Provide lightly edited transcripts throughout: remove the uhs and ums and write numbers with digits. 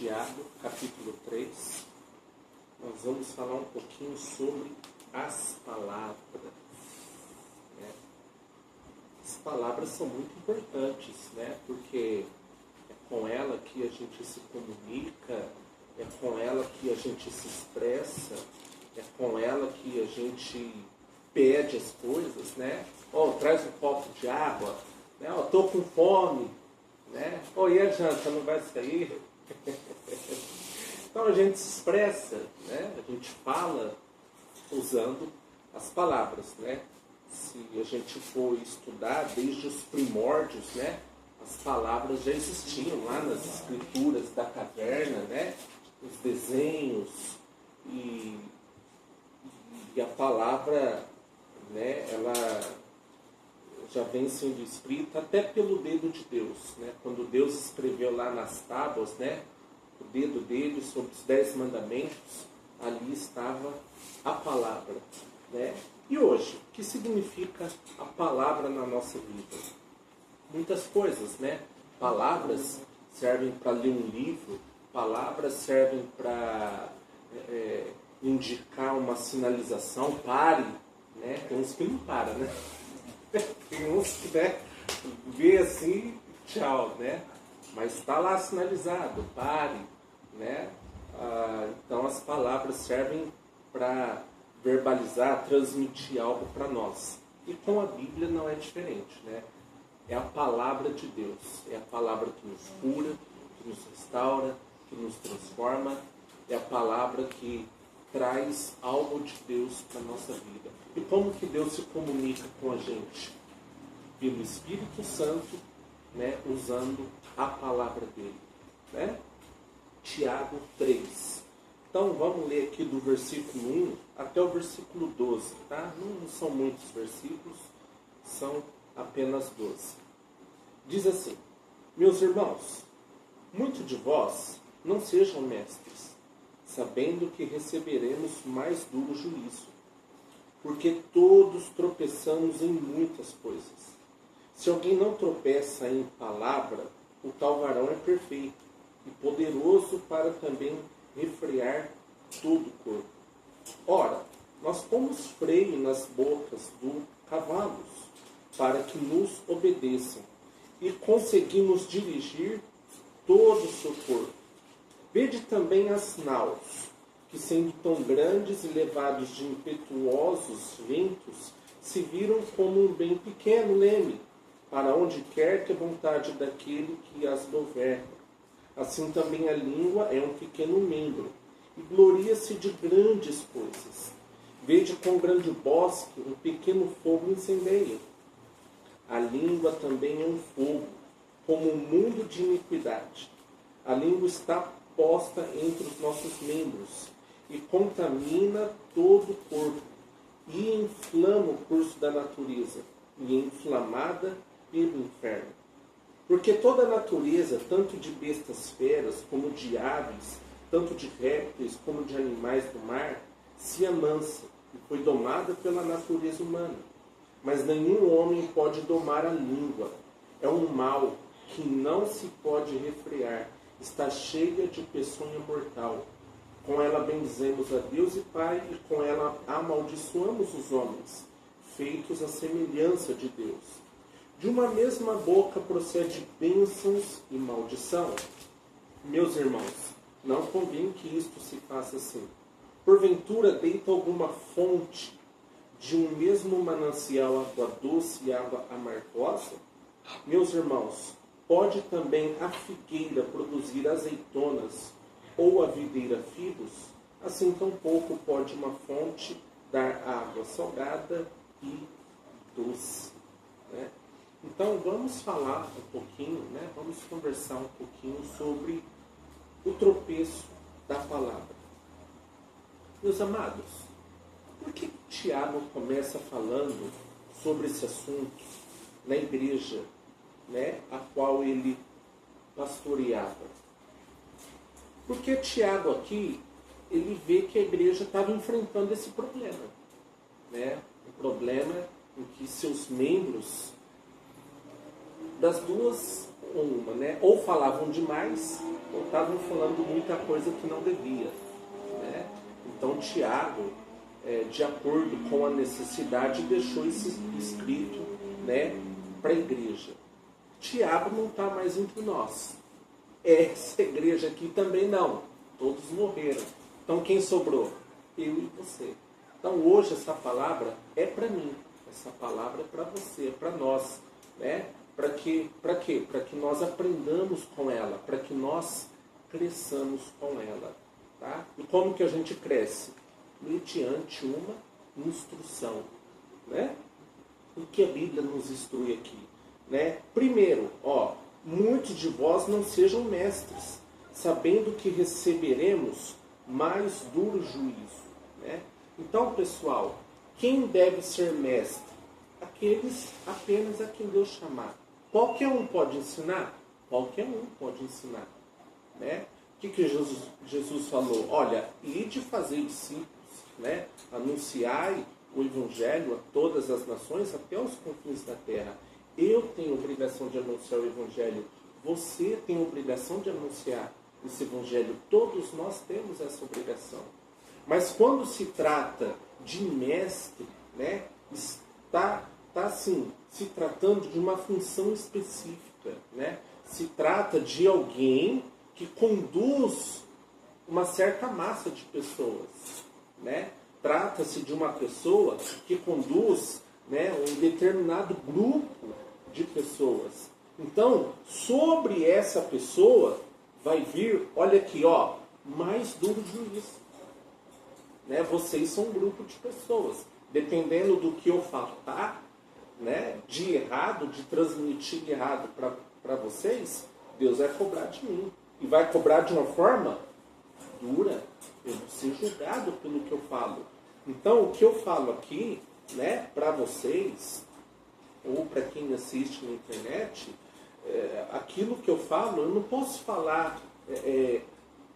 Tiago, capítulo 3, nós vamos falar um pouquinho sobre as palavras. Né? As palavras são muito importantes, né? Porque é com ela que a gente se comunica, é com ela que a gente se expressa, é com ela que a gente pede as coisas, né? Traz um copo de água, né? Tô com fome, né? E a janta não vai sair? Então a gente se expressa, né? A gente fala usando as palavras, né? Se a gente for estudar desde os primórdios, né? As palavras já existiam lá nas escrituras da caverna, né? Os desenhos e a palavra, né? Ela já vem sendo escrita até pelo dedo de Deus, né? Quando Deus escreveu lá nas tábuas, né? O dedo dele sobre os 10 mandamentos, ali estava a palavra, né? E hoje, o que significa a palavra na nossa vida? Muitas coisas, né? Palavras servem para ler um livro, palavras servem para indicar uma sinalização, pare, né? Tem uns que não param, né? Tem uns que, né, vê assim, tchau, né? Mas está lá sinalizado, pare, né? Então as palavras servem para verbalizar, transmitir algo para nós. E com a Bíblia não é diferente, né? É a palavra de Deus, é a palavra que nos cura, que nos restaura, que nos transforma, é a palavra que traz algo de Deus para a nossa vida. E como que Deus se comunica com a gente? Pelo Espírito Santo, né, usando a palavra dele. Né? Tiago 3. Então vamos ler aqui do versículo 1 até o versículo 12. Tá? Não são muitos versículos, são apenas 12. Diz assim: meus irmãos, muitos de vós não sejam mestres, sabendo que receberemos mais duro juízo, porque todos tropeçamos em muitas coisas. Se alguém não tropeça em palavra, o tal varão é perfeito e poderoso para também refrear todo o corpo. Ora, nós pomos freio nas bocas dos cavalos, para que nos obedeçam, e conseguimos dirigir todo o seu corpo. Vede também as naus, que sendo tão grandes e levados de impetuosos ventos, se viram como um bem pequeno leme, para onde quer que a vontade daquele que as governa. Assim também a língua é um pequeno membro, e gloria-se de grandes coisas. Vede com grande bosque um pequeno fogo incendeia. A língua também é um fogo, como um mundo de iniquidade. A língua está posta entre os nossos membros, e contamina todo o corpo, e inflama o curso da natureza, e é inflamada pelo inferno. Porque toda a natureza, tanto de bestas feras, como de aves, tanto de répteis, como de animais do mar, se amansa, e foi domada pela natureza humana. Mas nenhum homem pode domar a língua. É um mal que não se pode refrear, está cheia de peçonha mortal. Com ela bendizemos a Deus e Pai, e com ela amaldiçoamos os homens, feitos à semelhança de Deus. De uma mesma boca procede bênçãos e maldição. Meus irmãos, não convém que isto se faça assim. Porventura deita alguma fonte de um mesmo manancial água doce e água amargosa? Meus irmãos, pode também a figueira produzir azeitonas ou a videira figos? Assim tampouco pode uma fonte dar água salgada e doce. Né? Então vamos falar um pouquinho, né? Vamos conversar um pouquinho sobre o tropeço da palavra. Meus amados, por que Tiago começa falando sobre esse assunto na igreja, né, a qual ele pastoreava? Porque Tiago aqui, ele vê que a igreja estava enfrentando esse problema, né? Um problema em que seus membros das duas uma, né? Ou falavam demais, ou estavam falando muita coisa que não devia, né? Então Tiago, de acordo com a necessidade, deixou isso escrito, né, para a igreja. Tiago não está mais entre nós. Essa igreja aqui também não. Todos morreram. Então quem sobrou? Eu e você. Então hoje essa palavra é para mim. Essa palavra é para você, é para nós, né? Para quê? Para que nós aprendamos com ela, para que nós cresçamos com ela, tá? E como que a gente cresce? Mediante uma instrução, né? O que a Bíblia nos instrui aqui, né? Primeiro, muitos de vós não sejam mestres, sabendo que receberemos mais duro juízo, né? Então, pessoal, quem deve ser mestre? Aqueles apenas a quem Deus chamar. Qualquer um pode ensinar? Qualquer um pode ensinar, né? O que Jesus falou? Olha, ide fazer discípulos, né? Anunciai o Evangelho a todas as nações, até os confins da terra. Eu tenho obrigação de anunciar o Evangelho. Você tem obrigação de anunciar esse Evangelho. Todos nós temos essa obrigação. Mas quando se trata de mestre, né, está assim, se tratando de uma função específica, né? Se trata de alguém que conduz uma certa massa de pessoas, né? Trata-se de uma pessoa que conduz, né, um determinado grupo de pessoas. Então, sobre essa pessoa vai vir, olha aqui, mais duro juízo. Né? Vocês são um grupo de pessoas. Dependendo do que eu falar, né, de errado, de transmitir errado para vocês, Deus vai cobrar de mim. E vai cobrar de uma forma dura. Eu vou ser julgado pelo que eu falo. Então, o que eu falo aqui, né, para vocês, ou para quem assiste na internet, aquilo que eu falo, eu não posso falar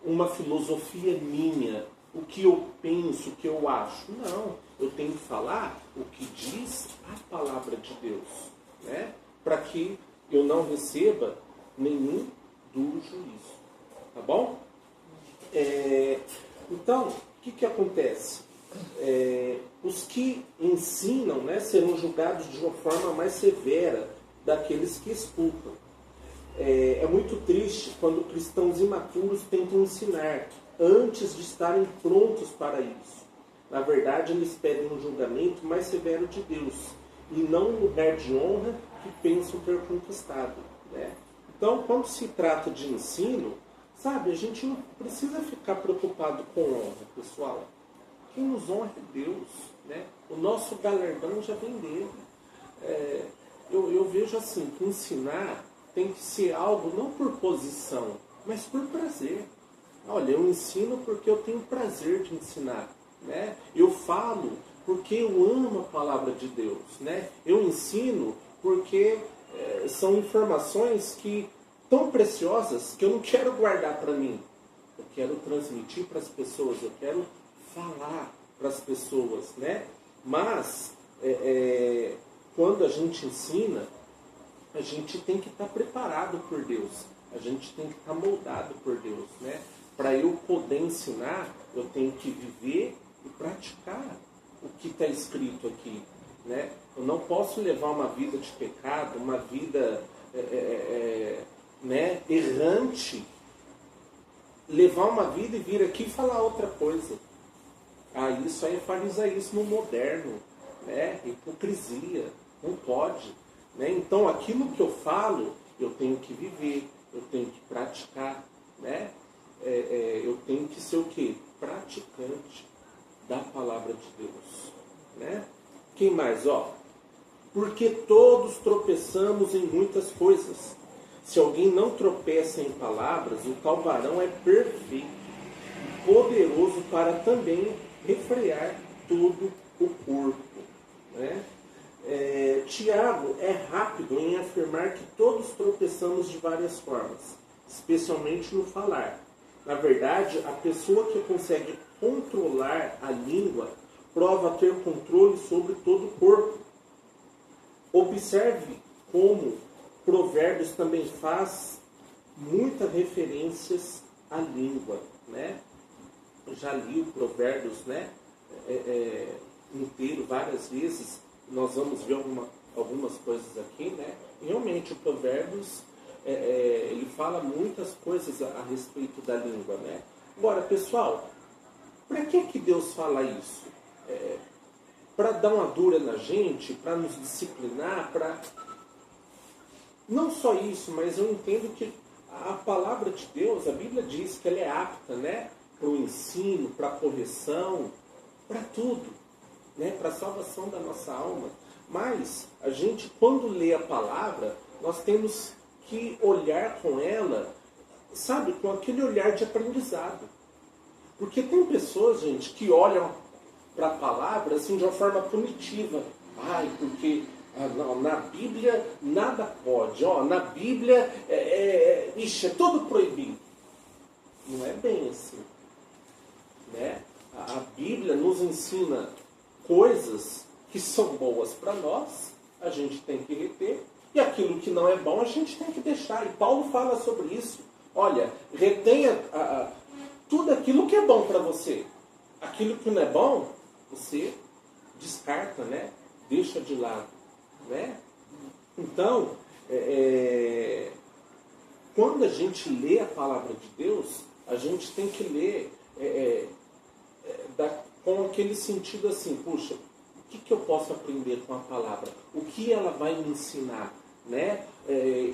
uma filosofia minha, o que eu penso, o que eu acho. Não, eu tenho que falar o que diz a palavra de Deus, né, para que eu não receba nenhum duro juízo. Tá bom? Então, o que acontece? Os que ensinam, né, serão julgados de uma forma mais severa daqueles que escutam. É muito triste quando cristãos imaturos tentam ensinar antes de estarem prontos para isso. Na verdade, eles pedem um julgamento mais severo de Deus e não um lugar de honra que pensam ter conquistado, né? Então, quando se trata de ensino, sabe, a gente não precisa ficar preocupado com honra, pessoal. Quem nos honra é Deus, né? O nosso galardão já vem dele. Eu vejo assim, que ensinar tem que ser algo não por posição, mas por prazer. Olha, eu ensino porque eu tenho prazer de ensinar, né? Eu falo porque eu amo a palavra de Deus, né? Eu ensino porque são informações que tão preciosas que eu não quero guardar para mim. Eu quero transmitir para as pessoas, eu quero falar para as pessoas, né? Mas quando a gente ensina, a gente tem que estar preparado por Deus, a gente tem que estar moldado por Deus, né? Para eu poder ensinar, eu tenho que viver e praticar o que está escrito aqui, né? Eu não posso levar uma vida de pecado, uma vida né, errante, levar uma vida e vir aqui e falar outra coisa. Isso aí é farisaísmo moderno, né? Hipocrisia, não pode, né? Então aquilo que eu falo, eu tenho que viver, eu tenho que praticar, né? Eu tenho que ser o quê? Praticante da palavra de Deus, né? Quem mais? Porque todos tropeçamos em muitas coisas. Se alguém não tropeça em palavras, o tal varão é perfeito, poderoso para também refrear todo o corpo, né? Tiago é rápido em afirmar que todos tropeçamos de várias formas, especialmente no falar. Na verdade, a pessoa que consegue controlar a língua prova ter controle sobre todo o corpo. Observe como Provérbios também faz muitas referências à língua, né? Eu já li o Provérbios, né? Inteiro várias vezes. Nós vamos ver algumas coisas aqui, né? E realmente o Provérbios ele fala muitas coisas a respeito da língua, né? Agora, pessoal, para que Deus fala isso? Para dar uma dura na gente, para nos disciplinar, para... Não só isso, mas eu entendo que a palavra de Deus, a Bíblia diz que ela é apta, né? Para o ensino, para a correção, para tudo, né? Para a salvação da nossa alma. Mas a gente, quando lê a palavra, nós temos que olhar com ela, sabe, com aquele olhar de aprendizado. Porque tem pessoas, gente, que olham para a palavra assim de uma forma punitiva. Ai, porque não, na Bíblia nada pode. Na Bíblia é tudo proibido. Não é bem assim, né? A Bíblia nos ensina coisas que são boas para nós, a gente tem que reter, e aquilo que não é bom a gente tem que deixar. E Paulo fala sobre isso. Olha, retenha tudo aquilo que é bom para você. Aquilo que não é bom, você descarta, né? Deixa de lado, né? Então, quando a gente lê a palavra de Deus, a gente tem que ler com aquele sentido assim, puxa, o que eu posso aprender com a palavra? O que ela vai me ensinar? Né?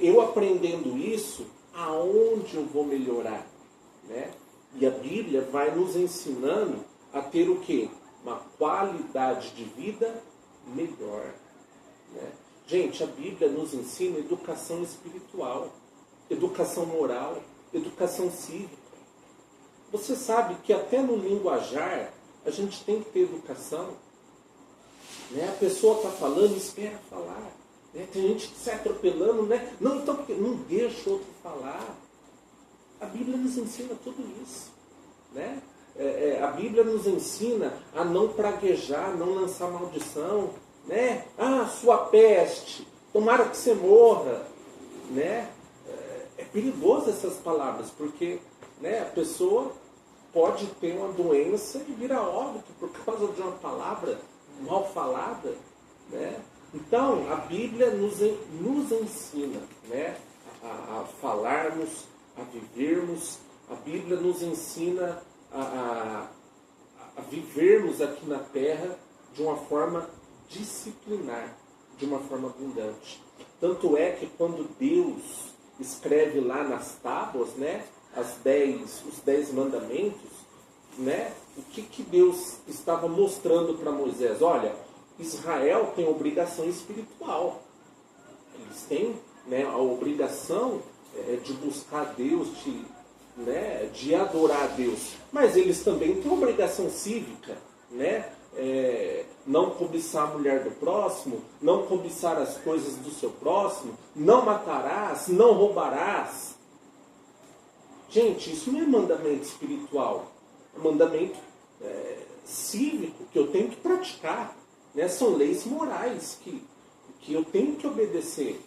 Eu aprendendo isso, aonde eu vou melhorar? Né? E a Bíblia vai nos ensinando a ter o quê? Uma qualidade de vida melhor. Né? Gente, a Bíblia nos ensina educação espiritual, educação moral, educação cívica. Você sabe que até no linguajar a gente tem que ter educação. Né? A pessoa está falando, espera falar. Né? Tem gente que sai atropelando, né? Não, então, não deixa o outro falar. A Bíblia nos ensina tudo isso. Né? A Bíblia nos ensina a não praguejar, não lançar maldição. Né? Sua peste, tomara que você morra. Né? É perigoso essas palavras, porque, né, a pessoa pode ter uma doença e virar óbito por causa de uma palavra mal falada. Né? Então, a Bíblia nos ensina, né, a falarmos, a vivermos. A Bíblia nos ensina a vivermos aqui na terra de uma forma disciplinar, de uma forma abundante. Tanto é que quando Deus escreve lá nas tábuas, né, os 10 mandamentos, né, o que Deus estava mostrando para Moisés? Olha, Israel tem obrigação espiritual. Eles têm, né, a obrigação de buscar Deus, de adorar a Deus. Mas eles também têm obrigação cívica, né? Não cobiçar a mulher do próximo, não cobiçar as coisas do seu próximo, não matarás, não roubarás. Gente, isso não é mandamento espiritual, é mandamento cívico que eu tenho que praticar. Né? São leis morais que eu tenho que obedecer.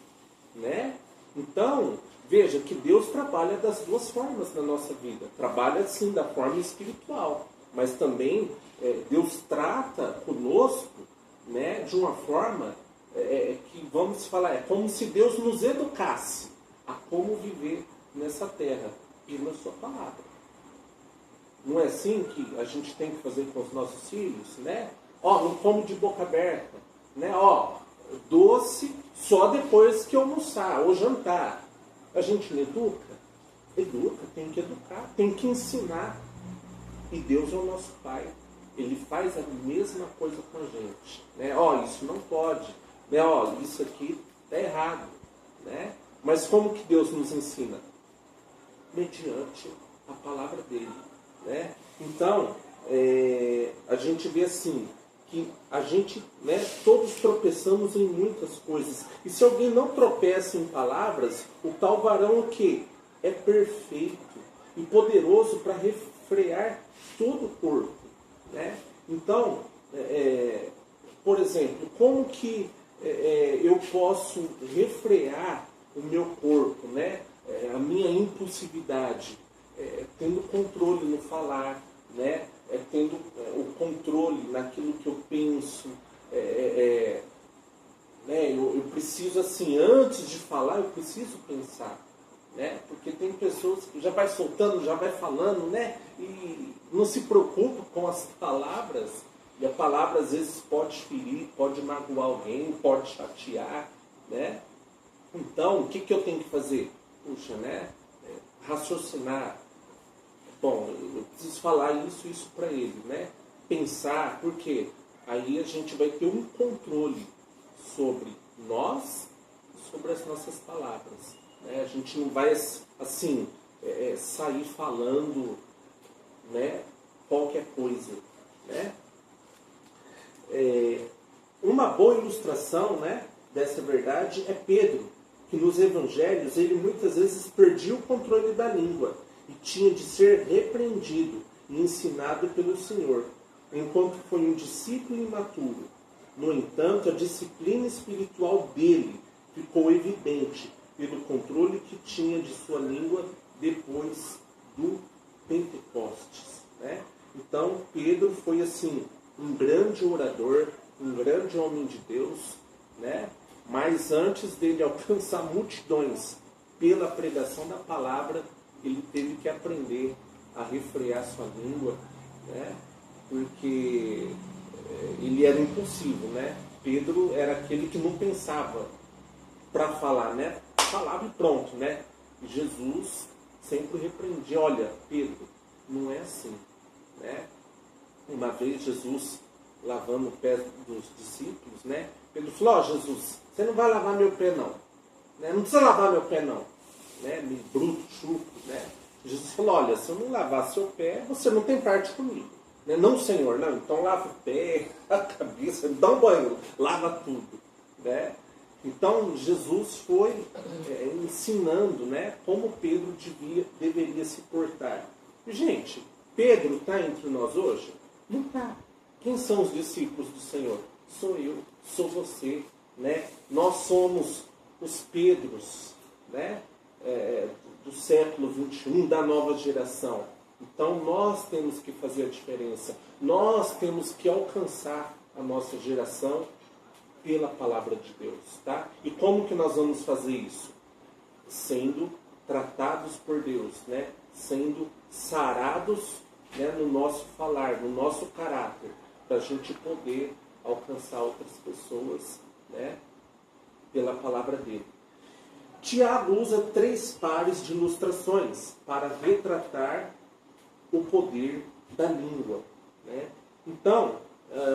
Né? Então, veja que Deus trabalha das duas formas na nossa vida. Trabalha, sim, da forma espiritual, mas também Deus trata conosco, né, de uma forma que, vamos falar, é como se Deus nos educasse a como viver nessa terra pela sua palavra. Não é assim que a gente tem que fazer com os nossos filhos, né? Não come de boca aberta, né? Doce só depois que almoçar ou jantar. A gente não educa? Educa, tem que educar, tem que ensinar. E Deus é o nosso Pai. Ele faz a mesma coisa com a gente. Né? Isso não pode. Né? Isso aqui está errado. Né? Mas como que Deus nos ensina? Mediante a palavra dele. Né? Então, a gente vê assim, que a gente, né, todos tropeçamos em muitas coisas. E se alguém não tropeça em palavras, o tal varão o quê? É perfeito e poderoso para refrear todo o corpo. Né? Então, por exemplo, como que eu posso refrear o meu corpo, né? A minha impulsividade, tendo controle no falar, né? Tendo o controle naquilo que eu penso, né? Eu preciso, assim, antes de falar, eu preciso pensar, né? Porque tem pessoas que já vai soltando, já vai falando, né? E não se preocupa com as palavras, e a palavra às vezes pode ferir, pode magoar alguém, pode chatear, né? Então, o que eu tenho que fazer? Puxa, né? Raciocinar. Bom, eu preciso falar isso para ele, né? Pensar, porque aí a gente vai ter um controle sobre nós e sobre as nossas palavras, né? A gente não vai, assim, sair falando, né, qualquer coisa, né? Uma boa ilustração, né, dessa verdade é Pedro, que nos evangelhos ele muitas vezes perdia o controle da língua e tinha de ser repreendido e ensinado pelo Senhor, enquanto foi um discípulo imaturo. No entanto, a disciplina espiritual dele ficou evidente pelo controle que tinha de sua língua depois do Pentecostes, né? Então, Pedro foi assim um grande orador, um grande homem de Deus, né? Mas antes dele alcançar multidões pela pregação da palavra, ele teve que aprender a refrear sua língua, né? Porque ele era impulsivo, né? Pedro era aquele que não pensava para falar, né? Falava e pronto, né? E Jesus sempre repreendia: olha, Pedro, não é assim, né? Uma vez Jesus lavando o pé dos discípulos, né? Pedro falou: ó, Jesus, você não vai lavar meu pé não, né? Não precisa lavar meu pé não, né? Meio bruto, chuco, né? Jesus falou: olha, se eu não lavar seu pé, você não tem parte comigo, né? Não, Senhor, não, então lava o pé, a cabeça, dá um banho, lava tudo, né? Então Jesus foi ensinando, né, como Pedro deveria se portar. Gente, Pedro está entre nós hoje? Não está. Quem são os discípulos do Senhor? Sou eu, sou você, né? Nós somos os Pedros, né, do século XXI, da nova geração. Então nós temos que fazer a diferença. Nós temos que alcançar a nossa geração pela palavra de Deus, tá? E como que nós vamos fazer isso? Sendo tratados por Deus, né? Sendo sarados, né, no nosso falar, no nosso caráter, para a gente poder alcançar outras pessoas, né, pela palavra dele. Tiago usa 3 pares de ilustrações para retratar o poder da língua, né? Então,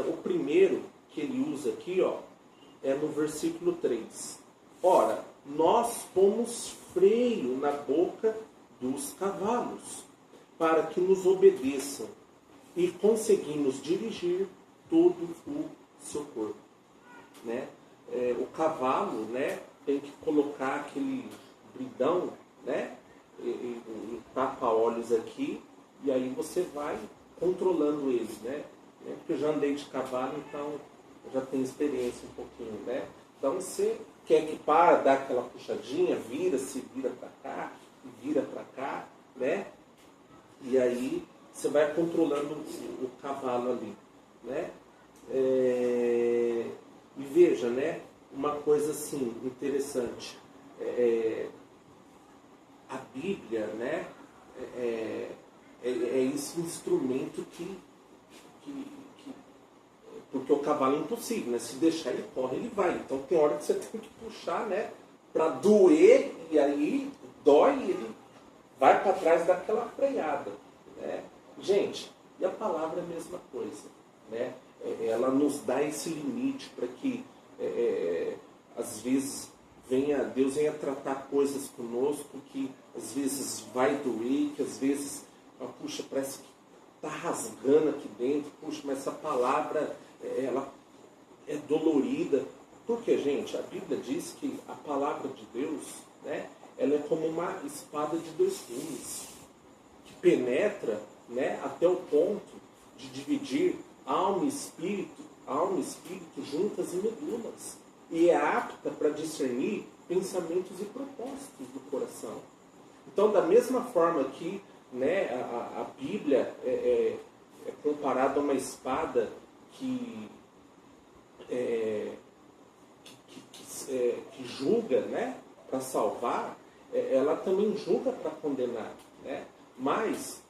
o primeiro que ele usa aqui, ó, é no versículo 3. Ora, nós pomos freio na boca dos cavalos, para que nos obedeçam, e conseguimos dirigir todo o seu corpo, né? O cavalo, né, tem que colocar aquele bridão, né, e tapa-olhos aqui, e aí você vai controlando ele, né? Porque eu já andei de cavalo, então eu já tenho experiência um pouquinho, né? Então você quer que para, dá aquela puxadinha, vira-se, vira para cá, vira para cá, né? E aí você vai controlando o cavalo ali, né? E veja, né? Uma coisa assim interessante. A Bíblia, né? É esse instrumento que porque o cavalo é impossível, né? Se deixar ele corre, ele vai. Então tem hora que você tem que puxar, né? Para doer, e aí dói e ele vai para trás daquela freada, né? Gente, e a palavra é a mesma coisa, né? Ela nos dá esse limite para que às vezes Deus venha tratar coisas conosco que às vezes vai doer, que às vezes, puxa, parece que está rasgando aqui dentro, puxa, mas essa palavra, ela é dolorida. Porque, gente, a Bíblia diz que a palavra de Deus, né, ela é como uma espada de 2 gumes, que penetra, né, até o ponto de dividir alma e espírito juntas e medulas. E é apta para discernir pensamentos e propósitos do coração. Então, da mesma forma que, né, a Bíblia é comparada a uma espada que julga, né, para salvar, ela também julga para condenar, né? Mas,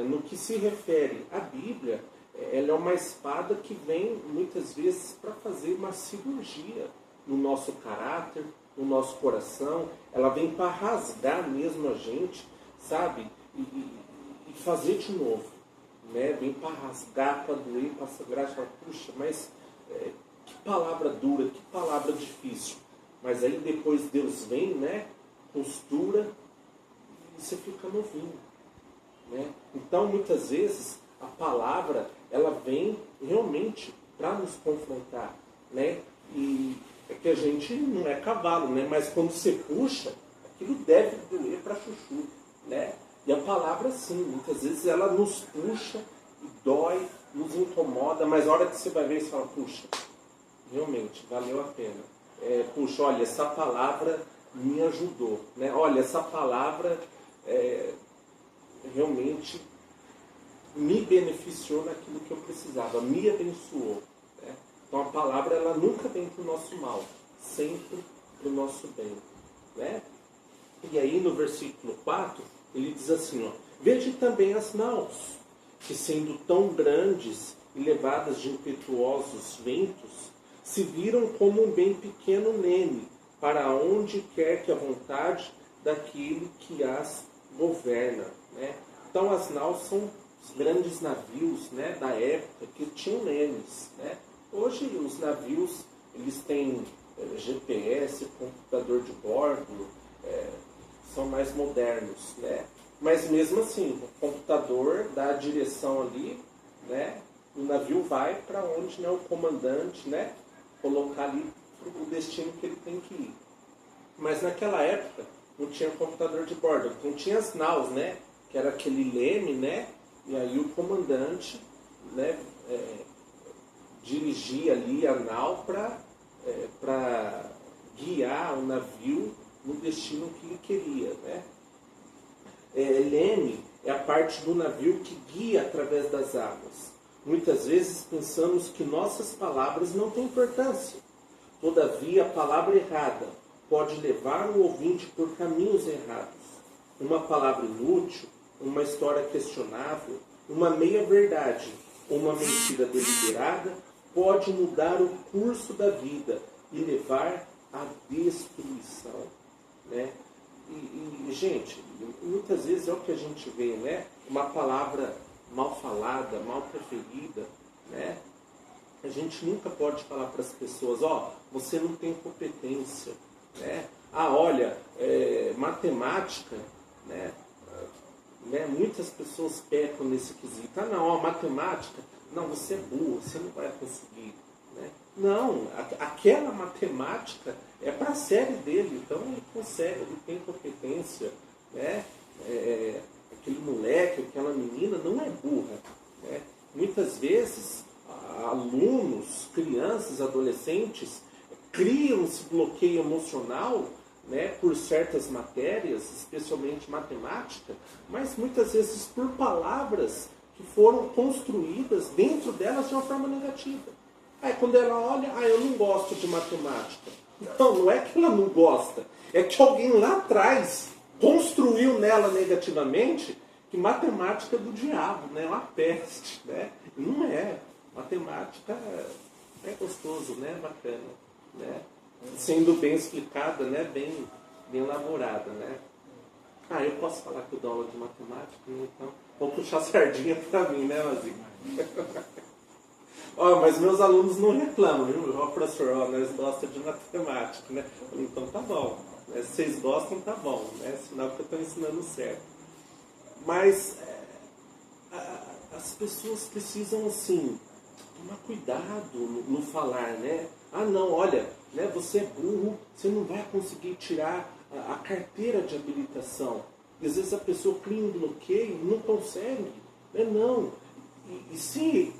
no que se refere à Bíblia, ela é uma espada que vem, muitas vezes, para fazer uma cirurgia no nosso caráter, no nosso coração. Ela vem para rasgar mesmo a gente, sabe? E fazer de novo, né? Vem para rasgar, para doer, para sangrar, para puxa, mas que palavra dura, que palavra difícil. Mas aí depois Deus vem, né? Costura e você fica novinho, né? Então, muitas vezes, a palavra, ela vem realmente para nos confrontar, né? E é que a gente não é cavalo, né? Mas quando você puxa, aquilo deve doer para chuchu, né? E a palavra, sim, muitas vezes ela nos puxa e dói, nos incomoda, mas a hora que você vai ver, você fala, puxa, realmente, valeu a pena. Puxa, olha, essa palavra me ajudou, né? Olha, essa palavra realmente me beneficiou naquilo que eu precisava, me abençoou, né? Então a palavra, ela nunca vem para o nosso mal, sempre para o nosso bem, né? E aí no versículo 4, ele diz assim, ó, veja também as naus, que sendo tão grandes e levadas de impetuosos ventos, se viram como um bem pequeno leme, para onde quer que a vontade daquele que as governa, né? Então as naus são os grandes navios, né, da época que tinham lemes, né? Hoje os navios, eles têm GPS, computador de bordo, são mais modernos, né? Mas mesmo assim, o computador dá a direção ali, né? O navio vai para onde, né, o comandante, né, colocar ali o destino que ele tem que ir. Mas naquela época não tinha computador de bordo, então tinha as naus, né, que era aquele leme, né, e aí o comandante, né, dirigia ali a nau para guiar o navio no destino que ele queria, né. Leme é a parte do navio que guia através das águas. Muitas vezes pensamos que nossas palavras não têm importância. Todavia, a palavra errada pode levar o ouvinte por caminhos errados. Uma palavra inútil, uma história questionável, uma meia-verdade ou uma mentira deliberada pode mudar o curso da vida e levar à destruição, né? E, gente, muitas vezes é o que a gente vê, né? Uma palavra mal falada, mal preferida, né? A gente nunca pode falar para as pessoas, ó, você não tem competência, né? Ah, olha, matemática, né? Muitas pessoas pecam nesse quesito. Ah, não, a matemática, não, você é burro, você não vai conseguir, né? Não, aquela matemática é para a série dele, então ele consegue, ele tem competência, né? Aquele moleque, aquela menina não é burra, né? Muitas vezes, alunos, crianças, adolescentes, criam esse bloqueio emocional, né, por certas matérias, especialmente matemática, mas muitas vezes por palavras que foram construídas dentro delas de uma forma negativa. Aí quando ela olha, eu não gosto de matemática. Não é que ela não gosta, é que alguém lá atrás construiu nela negativamente que matemática é do diabo, né? Uma peste, né? Não é. Matemática é gostoso, né? Bacana, né? Sendo bem explicada, né? Bem elaborada, né? Eu posso falar que eu dou aula de matemática, então vou puxar sardinha para mim, né, Mazinho? Mas meus alunos não reclamam, viu? Professor, nós gostamos de matemática, né? Então tá bom, né? Se vocês gostam, tá bom, né? Sinal que eu estou ensinando certo. Mas as pessoas precisam, assim, tomar cuidado no falar, né? Não, olha, né, você é burro, você não vai conseguir tirar a carteira de habilitação. E às vezes a pessoa cria um bloqueio e não consegue, né? Não. E se,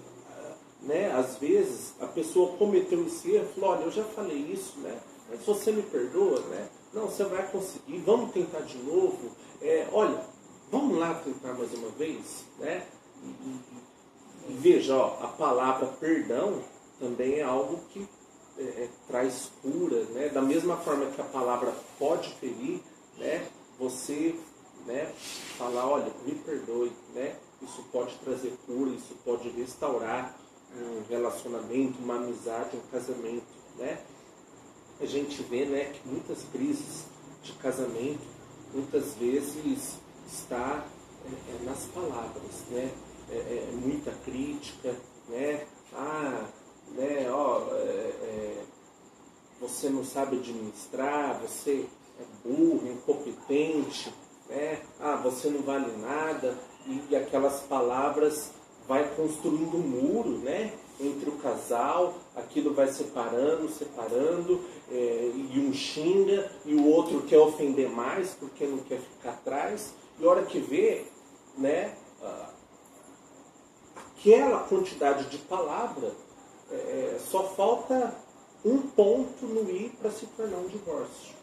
né, às vezes a pessoa cometeu esse erro, falou, olha, eu já falei isso, né? Mas você me perdoa, né? Não, você vai conseguir, vamos tentar de novo. Olha, vamos lá tentar mais uma vez, né? E veja, ó, a palavra perdão também é algo que traz cura, né? Da mesma forma que a palavra pode ferir, né? Você, né, falar, olha, me perdoe, né? Isso pode trazer cura, isso pode restaurar um relacionamento, uma amizade, um casamento, né? A gente vê, né, que muitas crises de casamento, muitas vezes está nas palavras, né? Muita crítica, né? Né, ó, você não sabe administrar, você é burro, incompetente, né? Você não vale nada, e aquelas palavras vai construindo um muro, né, entre o casal, aquilo vai separando, e um xinga, e o outro quer ofender mais, porque não quer ficar atrás, e a hora que vê, né, aquela quantidade de palavra, só falta um ponto no i para se tornar um divórcio,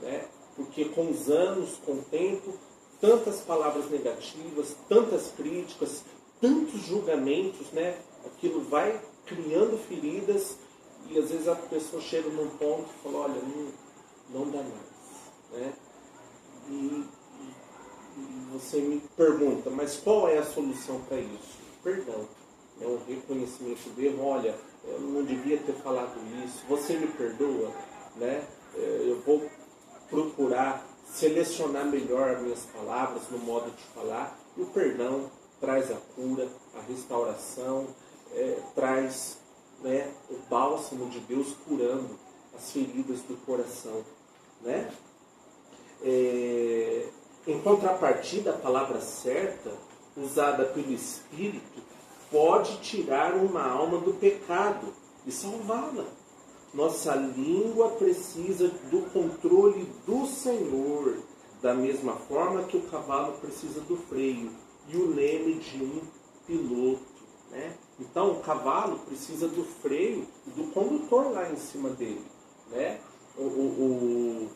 né? Porque com os anos, com o tempo, tantas palavras negativas, tantas críticas, tantos julgamentos, né? Aquilo vai criando feridas e às vezes a pessoa chega num ponto e fala, olha, não dá mais, né? E você me pergunta, mas qual é a solução para isso? Perdão. É um reconhecimento do erro. Olha, eu não devia ter falado isso. Você me perdoa, né? Eu vou procurar selecionar melhor as minhas palavras no modo de falar. E o perdão traz a cura, a restauração, traz, né, o bálsamo de Deus curando as feridas do coração, né? Em contrapartida, a palavra certa, usada pelo Espírito, pode tirar uma alma do pecado e salvá-la. Nossa língua precisa do controle do Senhor, da mesma forma que o cavalo precisa do freio e o leme de um piloto, né? Então, o cavalo precisa do freio e do condutor lá em cima dele, né? O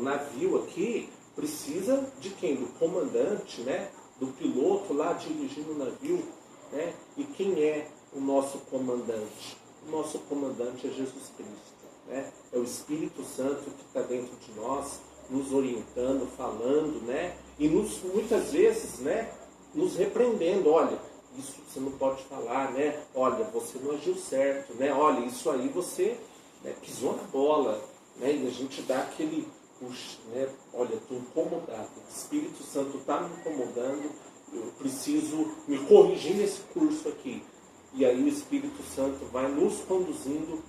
navio aqui precisa de quem? Do comandante, né? Do piloto lá dirigindo o navio, né? E quem é o nosso comandante? O nosso comandante é Jesus Cristo, né? É o Espírito Santo que está dentro de nós, nos orientando, falando, né? E muitas vezes, né, nos repreendendo. Olha, isso você não pode falar, né? Olha, você não agiu certo, né? Olha, isso aí você, né, pisou na bola, né? E a gente dá aquele puxa, né? Olha, estou incomodado. O Espírito Santo está me incomodando. Eu preciso me corrigir nesse curso aqui. E aí o Espírito Santo vai nos conduzindo,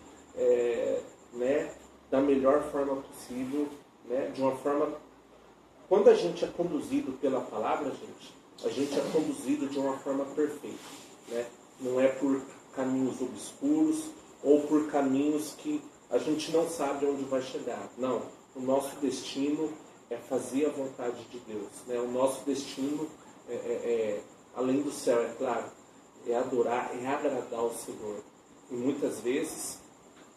né, da melhor forma possível, né, de uma forma... Quando a gente é conduzido pela palavra, a gente é conduzido de uma forma perfeita, né? Não é por caminhos obscuros ou por caminhos que a gente não sabe onde vai chegar. Não, o nosso destino é fazer a vontade de Deus, né? O nosso destino além do céu, é claro, é adorar, é agradar ao Senhor. E muitas vezes,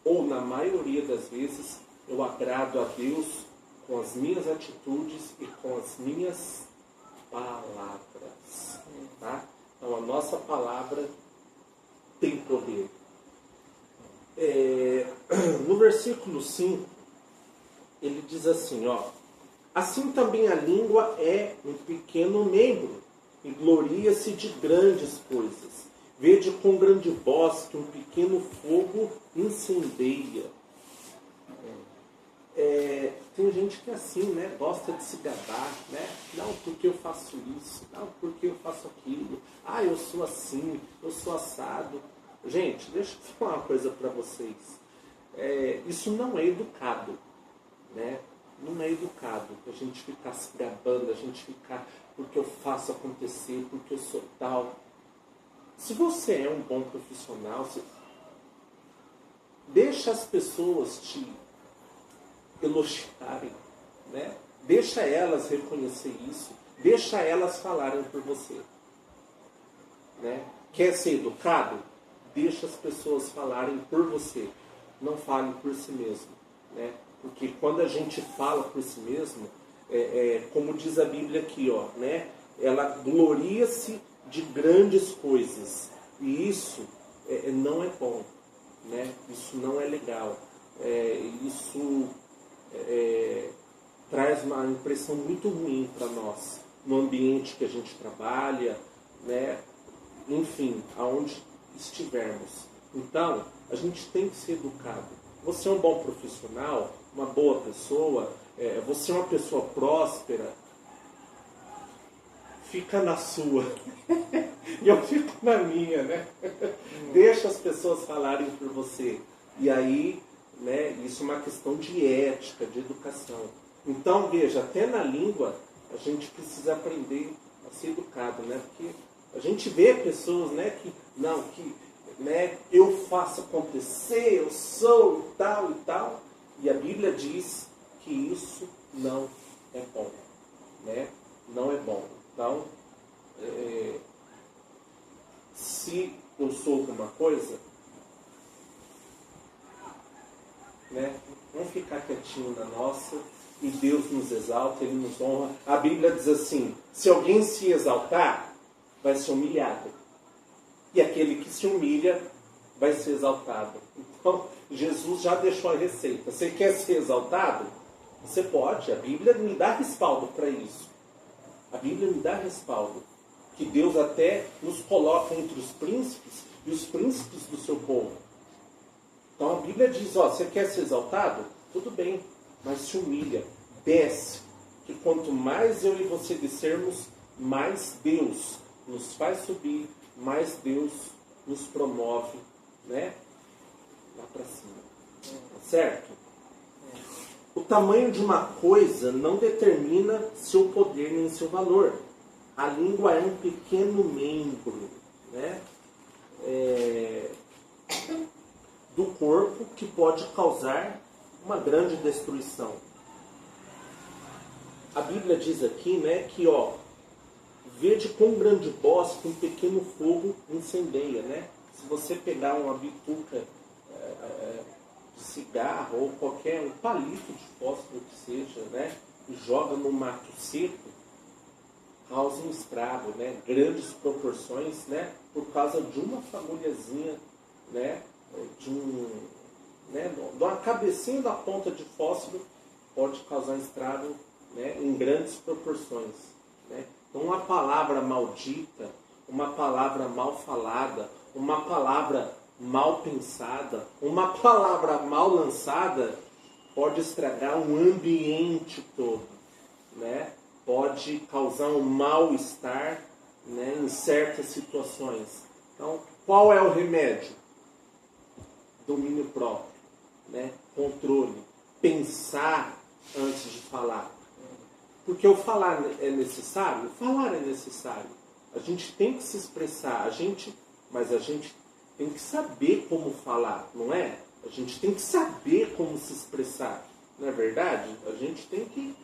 ou na maioria das vezes, eu agrado a Deus com as minhas atitudes e com as minhas palavras. Tá? Então a nossa palavra tem poder. No versículo 5, ele diz assim, ó: assim também a língua é um pequeno membro, e gloria-se de grandes coisas. Vede com grande voz que um pequeno fogo incendeia. Tem gente que é assim, né? Gosta de se gabar, né? Não, porque eu faço isso. Não, porque eu faço aquilo. Eu sou assim, eu sou assado. Gente, deixa eu falar uma coisa para vocês. Isso não é educado, né? Não é educado a gente ficar se gabando, a gente ficar porque eu faço acontecer, porque eu sou tal. Se você é um bom profissional, deixa as pessoas te elogiarem, né? Deixa elas reconhecer isso, deixa elas falarem por você, né? Quer ser educado? Deixa as pessoas falarem por você, não fale por si mesmo, né? Porque quando a gente fala por si mesmo, como diz a Bíblia aqui, ó, né? Ela gloria-se de grandes coisas. E isso não é bom, né? Isso não é legal. Isso traz uma impressão muito ruim para nós, no ambiente que a gente trabalha, né? Enfim, aonde estivermos. Então, a gente tem que ser educado. Você é um bom profissional, uma boa pessoa, você é uma pessoa próspera, fica na sua. E eu fico na minha, né? Deixa as pessoas falarem por você. E aí, né, isso é uma questão de ética, de educação. Então, veja, até na língua, a gente precisa aprender a ser educado, né? Porque a gente vê pessoas, né, né, eu faço acontecer, eu sou e tal. E a Bíblia diz que isso não é bom, né? Não é bom. Então, se eu sou alguma coisa, né, vamos ficar quietinho na nossa, e Deus nos exalta, Ele nos honra. A Bíblia diz assim, se alguém se exaltar, vai ser humilhado. E aquele que se humilha vai ser exaltado. Então, Jesus já deixou a receita. Você quer ser exaltado? Você pode. A Bíblia me dá respaldo para isso. A Bíblia me dá respaldo. Que Deus até nos coloca entre os príncipes e os príncipes do seu povo. Então a Bíblia diz, ó, você quer ser exaltado? Tudo bem, mas se humilha, desce. Que quanto mais eu e você descermos, mais Deus nos faz subir, mais Deus nos promove, né? Lá para cima. Tá certo? O tamanho de uma coisa não determina seu poder nem seu valor. A língua é um pequeno membro, né, do corpo que pode causar uma grande destruição. A Bíblia diz aqui, né, que, ó, vede quão grande bosque um pequeno fogo incendeia, né? Se você pegar uma bituca de cigarro ou qualquer um palito de fósforo que seja, né, e joga no mato seco, causa um estrago, né, grandes proporções, né, por causa de uma fagulhazinha, né, de uma cabecinha da ponta de fósforo pode causar um estrago, né, em grandes proporções, né. Então uma palavra maldita, uma palavra mal falada, uma palavra mal pensada, uma palavra mal lançada pode estragar um ambiente todo, né? Pode causar um mal-estar, né, em certas situações. Então, qual é o remédio? Domínio próprio, né? Controle, pensar antes de falar. Porque o falar é necessário? Falar é necessário. A gente tem que se expressar, mas a gente tem que saber como falar, não é? A gente tem que saber como se expressar, não é verdade? A gente tem que,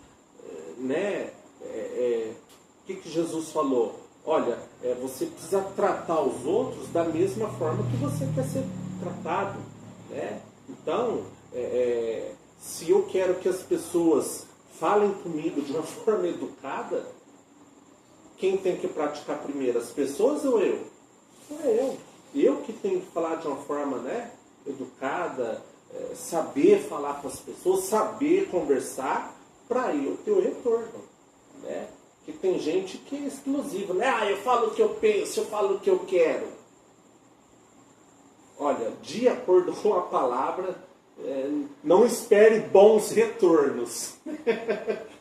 né? O que Jesus falou? Olha, você precisa tratar os outros da mesma forma que você quer ser tratado, né? Então, se eu quero que as pessoas falem comigo de uma forma educada, quem tem que praticar primeiro? As pessoas ou eu? É eu. Eu que tenho que falar de uma forma, né, educada, saber falar com as pessoas, saber conversar, para eu ter o retorno, né? Porque tem gente que é explosiva, né? Eu falo o que eu penso, eu falo o que eu quero. Olha, de acordo com a palavra, não espere bons retornos.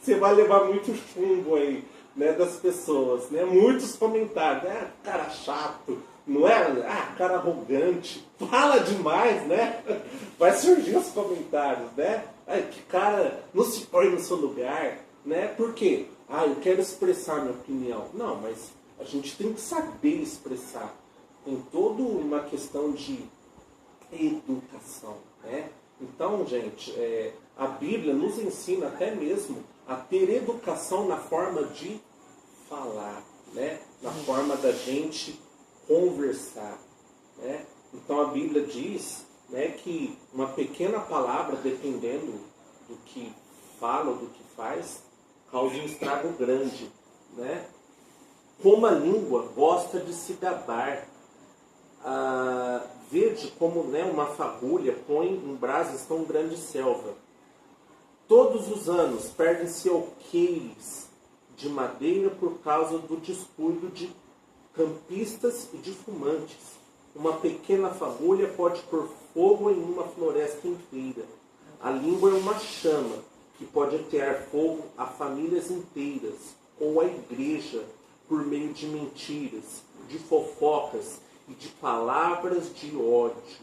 Você vai levar muito chumbo aí, né, das pessoas, né? Muitos comentários, né? Cara chato, não é? Cara arrogante, fala demais, né? Vai surgir os comentários, né? Que cara não se põe no seu lugar, né? Por quê? Eu quero expressar minha opinião. Não, mas a gente tem que saber expressar. Tem toda uma questão de educação, né? Então, gente, a Bíblia nos ensina até mesmo a ter educação na forma de falar, né? Na forma da gente conversar, né? Então a Bíblia diz, né, que uma pequena palavra, dependendo do que fala, do que faz, causa um estrago grande, né? Como a língua gosta de se gabar. Vede como, né, uma fagulha põe em brasas tão grande selva. Todos os anos perdem-se alqueires de madeira por causa do descuido de campistas e de fumantes. Uma pequena fagulha pode pôr fogo em uma floresta inteira. A língua é uma chama que pode atear fogo a famílias inteiras ou a igreja por meio de mentiras, de fofocas e de palavras de ódio,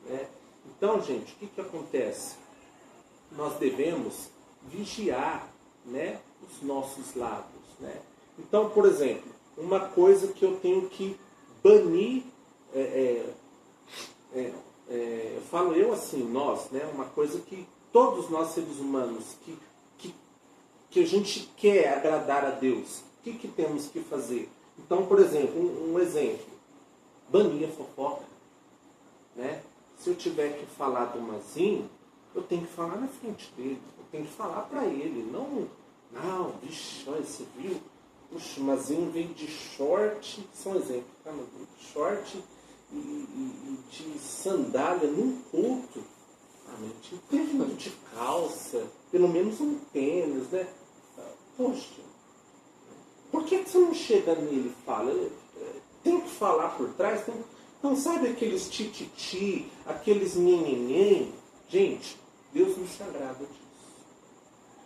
né? Então, gente, o que acontece? Nós devemos vigiar, né, os nossos lábios, né? Então, por exemplo, uma coisa que eu tenho que banir, eu falo eu assim, nós, né? Uma coisa que todos nós seres humanos, que a gente quer agradar a Deus, o que temos que fazer? Então, por exemplo, um exemplo, banir a fofoca, né? Se eu tiver que falar do Mazinho, eu tenho que falar na frente dele, eu tenho que falar para ele, não, bicho, olha, você viu? Puxa, o Mazinho veio de short, só um exemplo, tá? De short e de sandália num culto. Mas tinha que ter vindo de calça, pelo menos um tênis, né? Poxa, por que você não chega nele e fala? Tem que falar por trás? Não sabe aqueles tititi, aqueles nhenhenhen? Gente, Deus não se agrada disso.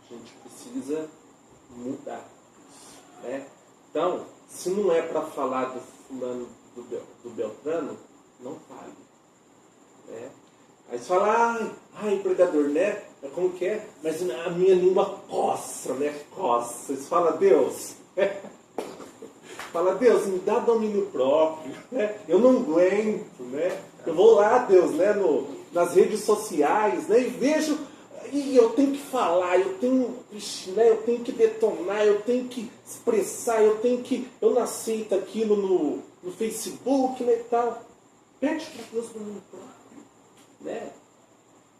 A gente precisa mudar isso, né? Então, se não é para falar do fulano, do Beltrano, não fale, né? Aí você fala, ai, pregador, né? Como que é? Mas a minha língua coça, né? Coça. Você fala, Deus, fala, Deus, me dá domínio próprio, né? Eu não aguento, né? Eu vou lá, Deus, né? Nas redes sociais, né? E vejo, e eu tenho que falar, eu tenho que detonar, eu tenho que expressar, eu não aceito aquilo no Facebook, né, e tal. Pede para Deus domínio próprio, né?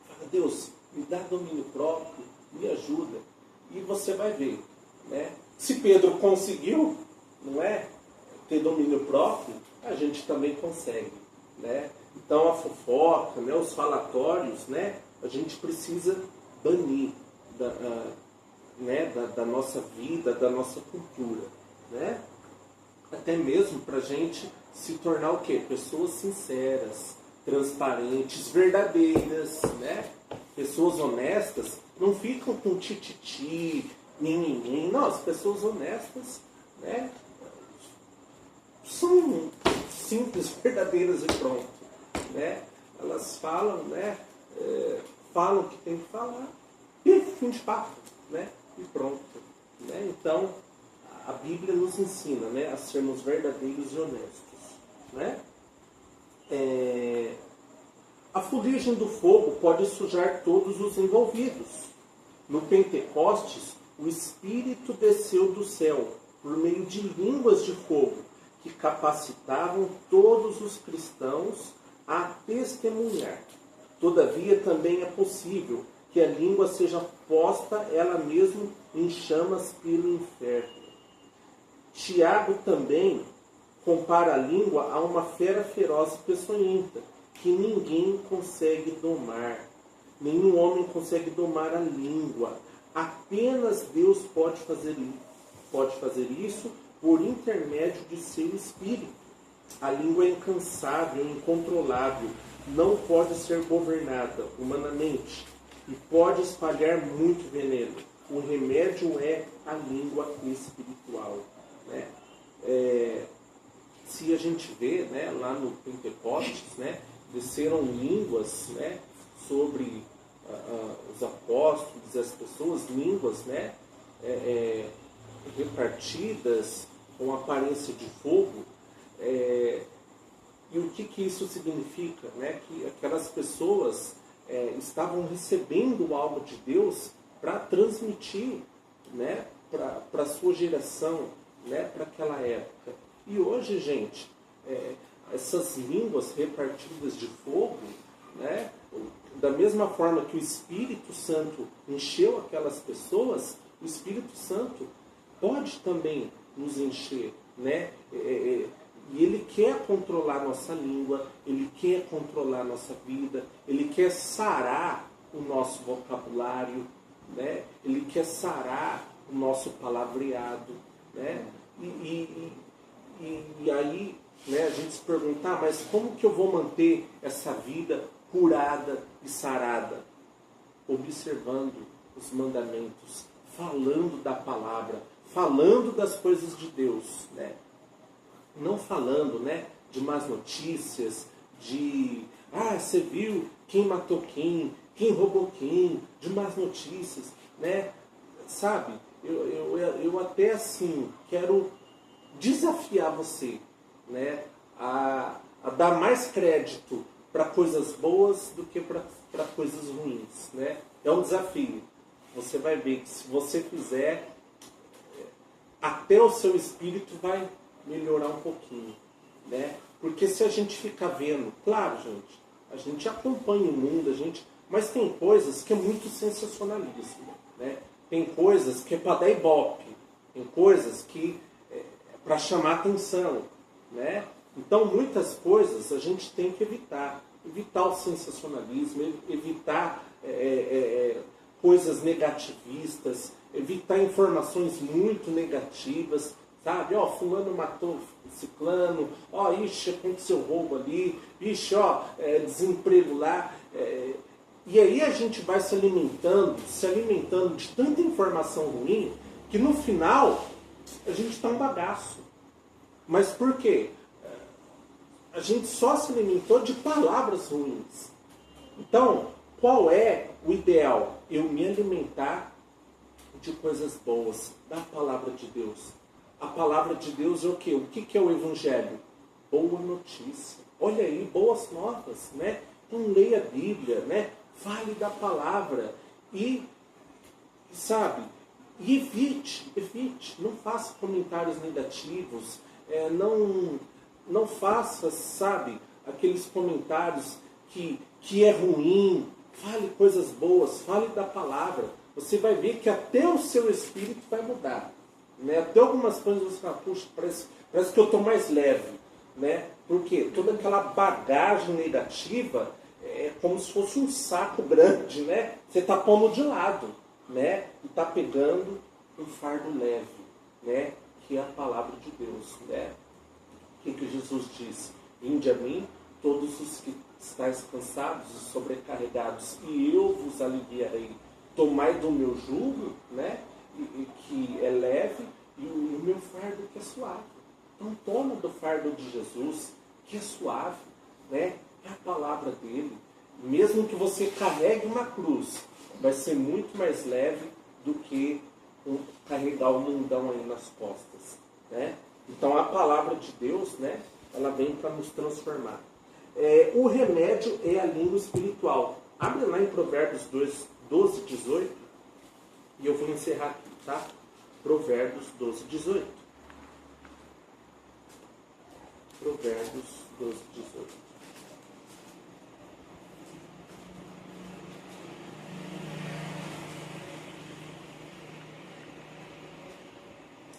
Fala, Deus, me dá domínio próprio, me ajuda. E você vai ver, né? Se Pedro conseguiu, não é, ter domínio próprio, a gente também consegue, né? Então a fofoca, né, os falatórios, né, a gente precisa banir da nossa vida, da nossa cultura, né? Até mesmo para a gente se tornar o quê? Pessoas sinceras, transparentes, verdadeiras, né? Pessoas honestas não ficam com tititi, ninguém. Não, as pessoas honestas, né, são simples, verdadeiras e pronto, né? Elas falam, né? Falam o que tem que falar e fim de papo, né? E pronto, né? Então a Bíblia nos ensina, né, a sermos verdadeiros e honestos, né? A fuligem do fogo pode sujar todos os envolvidos. No Pentecostes, o Espírito desceu do céu por meio de línguas de fogo que capacitavam todos os cristãos a testemunhar. Todavia, também é possível que a língua seja posta ela mesma em chamas pelo inferno. Tiago também compara a língua a uma fera feroz e peçonhenta, que ninguém consegue domar. Nenhum homem consegue domar a língua. Apenas Deus pode fazer isso por intermédio de seu Espírito. A língua é incansável, incontrolável, não pode ser governada humanamente e pode espalhar muito veneno. O remédio é a língua espiritual, né? Se a gente vê, né, lá no Pentecostes, né, desceram línguas, né, sobre os apóstolos, as pessoas, línguas, né, repartidas com aparência de fogo. E o que isso significa? Né? Que aquelas pessoas estavam recebendo algo de Deus para transmitir, né, para a sua geração, né, para aquela época. E hoje, gente, essas línguas repartidas de fogo, né, da mesma forma que o Espírito Santo encheu aquelas pessoas, o Espírito Santo pode também nos encher, né? E Ele quer controlar nossa língua, Ele quer controlar nossa vida, Ele quer sarar o nosso vocabulário, né? Ele quer sarar o nosso palavreado, né? E aí, né, a gente se perguntar, mas como que eu vou manter essa vida curada e sarada? Observando os mandamentos, falando da palavra, falando das coisas de Deus, né? Não falando, né, de más notícias, de você viu quem matou quem roubou quem, de más notícias, né? Sabe, eu até assim quero desafiar você, né, a dar mais crédito para coisas boas do que para coisas ruins, né? É um desafio. Você vai ver que se você fizer, até o seu espírito vai melhorar um pouquinho, né? Porque se a gente ficar vendo, claro, gente, a gente acompanha o mundo, mas tem coisas que é muito sensacionalismo, né? Tem coisas que é para dar ibope, tem coisas que é para chamar atenção, né? Então, muitas coisas a gente tem que evitar o sensacionalismo, evitar coisas negativistas, evitar informações muito negativas, sabe? Fulano matou ciclano, ixi, aconteceu roubo ali, ixi, desemprego lá. E aí a gente vai se alimentando de tanta informação ruim, que no final a gente está um bagaço. Mas por quê? A gente só se alimentou de palavras ruins. Então, qual é o ideal? Eu me alimentar de coisas boas, da palavra de Deus. A palavra de Deus é o quê? O que é o Evangelho? Boa notícia. Olha aí, boas novas, né? Então leia a Bíblia, né? Fale da palavra e, sabe, e evite, não faça comentários negativos, não faça, sabe, aqueles comentários que é ruim. Fale coisas boas, fale da palavra. Você vai ver que até o seu espírito vai mudar, né? Até algumas coisas você fala, puxa, parece que eu estou mais leve, né? Porque toda aquela bagagem negativa é como se fosse um saco grande, né? Você está pondo de lado, né? E está pegando um fardo leve, né? Que é a palavra de Deus, né? O que Jesus disse? Vinde a mim, todos os que estáis cansados e sobrecarregados, e eu vos aliviarei. Tomai do meu jugo, né? E que é leve, e o meu fardo que é suave. Então toma do fardo de Jesus, que é suave, né? É a palavra dele. Mesmo que você carregue uma cruz, vai ser muito mais leve do que carregar o mundão aí nas costas, né? Então a palavra de Deus, né? Ela vem para nos transformar. O remédio é a língua espiritual. Abre lá em Provérbios 12, 18. E eu vou encerrar aqui, tá? Provérbios 12, 18. Provérbios 12, 18.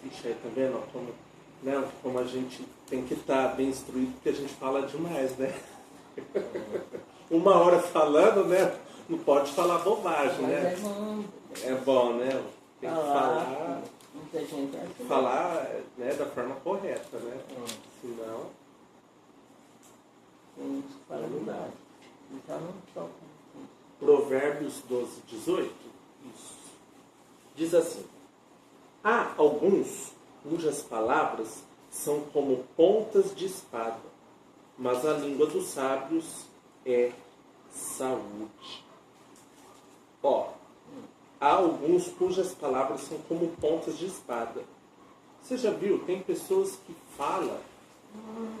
Ixi, aí tá vendo como a gente tem que estar bem instruído, porque a gente fala demais, né? Uma hora falando, né? Não pode falar bobagem, né? É bom, né? Tem que falar, muita gente acha falar, né, da forma correta, né? Senão... tem gente que fala demais. Então não toca. Provérbios 12, 18. Isso. Diz assim: há alguns cujas palavras são como pontas de espada, mas a língua dos sábios é saúde. Há alguns cujas palavras são como pontas de espada. Você já viu? Tem pessoas que falam,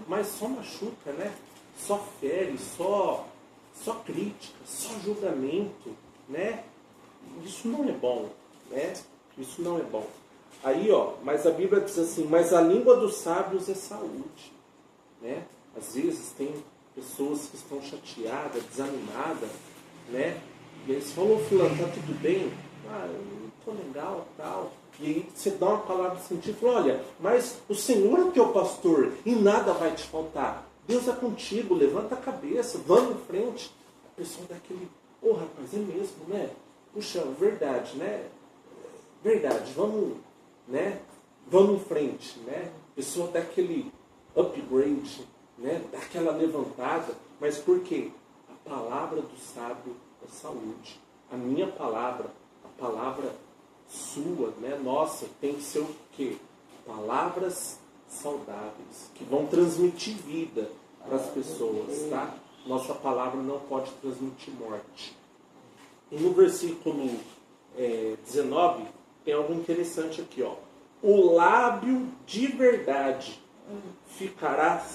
mas só machuca, né? Só fere, só crítica, só julgamento, né? Isso não é bom, né? Isso não é bom. Aí, mas a Bíblia diz assim, mas a língua dos sábios é saúde, né? Às vezes tem pessoas que estão chateadas, desanimadas, né? E aí você falou, fulano, tá tudo bem? Ah, eu não tô legal, tal. E aí você dá uma palavra de sentido e fala, olha, mas o Senhor é teu pastor e nada vai te faltar. Deus é contigo, levanta a cabeça, vamos em frente. A pessoa dá aquele, rapaz, é mesmo, né? Puxa, verdade, né? Verdade, vamos, né? Vamos em frente, né? A pessoa dá aquele upgrade, né? Dá aquela levantada. Mas por quê? A palavra do sábio é saúde. A minha palavra, a palavra sua, né? Nossa, tem que ser o quê? Palavras saudáveis, que vão transmitir vida para as pessoas, tá? Nossa palavra não pode transmitir morte. E no versículo 19, tem algo interessante aqui, ó. O lábio de verdade ficará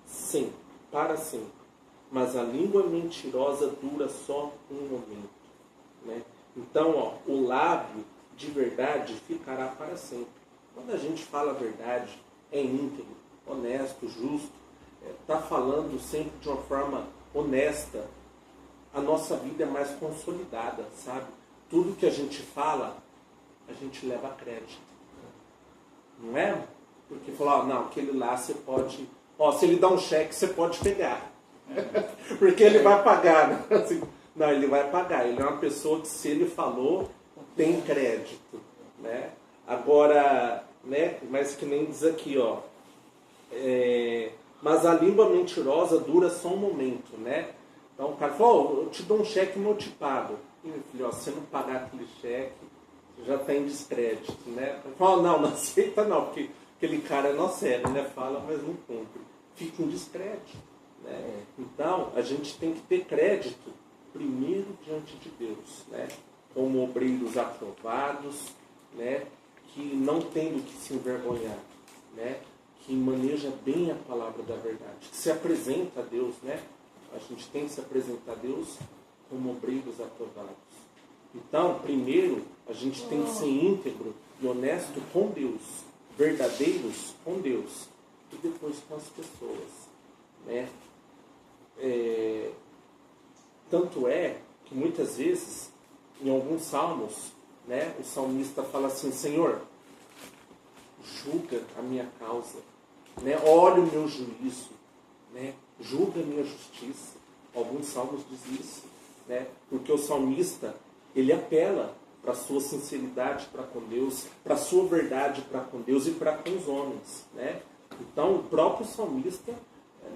sempre, para sempre. Mas a língua mentirosa dura só um momento, né? Então, ó, o lábio de verdade ficará para sempre. Quando a gente fala a verdade, é íntegro, honesto, justo, está falando sempre de uma forma honesta, a nossa vida é mais consolidada, sabe? Tudo que a gente fala, a gente leva crédito. Não é? Porque falar, não, aquele lá você pode... se ele dá um cheque, você pode pegar. Porque ele vai pagar, né? Assim, não, ele vai pagar. Ele é uma pessoa que, se ele falou, tem crédito, né? Agora, né? Mas que nem diz aqui, ó. Mas a língua mentirosa dura só um momento, né? Então o cara falou, eu te dou um cheque, mas eu te pago. E meu filho, se você não pagar aquele cheque, já tem descrédito, né? Eu falo, não aceita não, porque aquele cara é nó sério, né? Fala, mas não cumpre. Fica um descrédito, né? Então, a gente tem que ter crédito primeiro diante de Deus, né? Como obreiros aprovados, né? Que não tem do que se envergonhar, né? Que maneja bem a palavra da verdade, que se apresenta a Deus, né? A gente tem que se apresentar a Deus como obreiros aprovados. Então, primeiro, a gente tem que ser íntegro e honesto com Deus, verdadeiros com Deus, e depois com as pessoas, né? Tanto é que muitas vezes, em alguns salmos, né, o salmista fala assim, Senhor, julga a minha causa, né? Olha o meu juízo, né? Julga a minha justiça. Alguns salmos diz isso, né? Porque o salmista, ele apela para a sua sinceridade para com Deus, para a sua verdade para com Deus e para com os homens, né? Então o próprio salmista,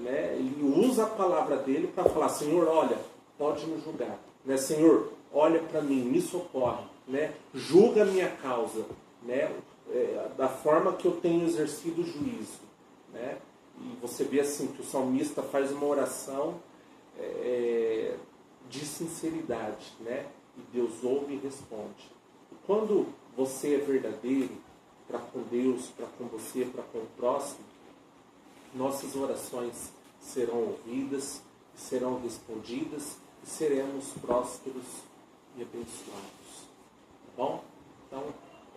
né, ele usa a palavra dele para falar, Senhor, olha, pode me julgar, né? Senhor, olha para mim, me socorre, né? Julga a minha causa, né? Da forma que eu tenho exercido o juízo, né? E você vê assim que o salmista faz uma oração de sinceridade, né? E Deus ouve e responde. E quando você é verdadeiro para com Deus, para com você, para com o próximo, nossas orações serão ouvidas, serão respondidas e seremos prósperos e abençoados. Tá bom? Então,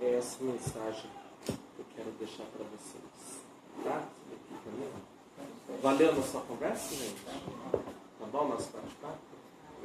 é essa mensagem que eu quero deixar para vocês. Tá? Valeu a nossa conversa, gente? Tá bom, nosso bate-papo?